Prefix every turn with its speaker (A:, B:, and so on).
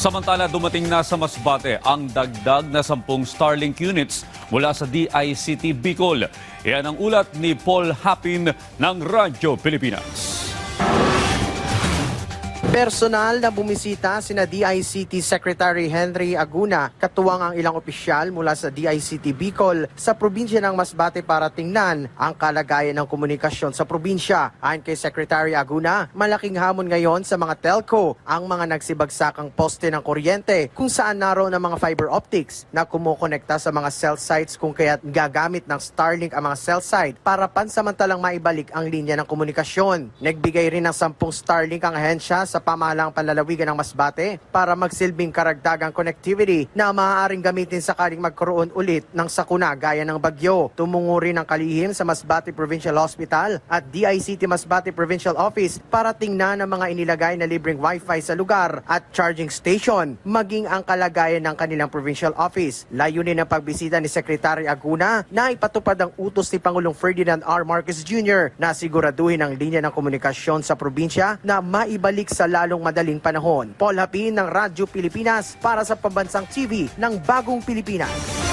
A: Samantala, dumating na sa Masbate ang dagdag na 10 Starlink units mula sa DICT Bicol. Iyan ang ulat ni Paul Hapin ng Radyo Pilipinas.
B: Personal na bumisita sina DICT Secretary Henry Aguna, katuwang ang ilang opisyal mula sa DICT Bicol sa probinsya ng Masbate para tingnan ang kalagayan ng komunikasyon sa probinsya. Ayon kay Secretary Aguna, malaking hamon ngayon sa mga telco ang mga nagsibagsakang poste ng kuryente kung saan naroon ang mga fiber optics na kumukonekta sa mga cell sites kung kaya't gagamit ng Starlink ang mga cell site para pansamantalang maibalik ang linya ng komunikasyon. Nagbigay rin ng 10 Starlink ang ahensya sa pamahalaang panlalawigan ng Masbate para magsilbing karagdagang connectivity na maaaring gamitin sakaling magkaroon ulit ng sakuna gaya ng bagyo. Tumungo rin ang kalihim sa Masbate Provincial Hospital at DICT Masbate Provincial Office para tingnan ang mga inilagay na libreng wifi sa lugar at charging station, maging ang kalagayan ng kanilang provincial office. Layunin ng pagbisita ni Secretary Aguna na ipatupad ang utos ni Pangulong Ferdinand R. Marcos Jr. na siguraduhin ang linya ng komunikasyon sa probinsya na maibalik sa lalong madaling panahon. Paul Hapin ng Radyo Pilipinas para sa Pambansang TV ng Bagong Pilipinas.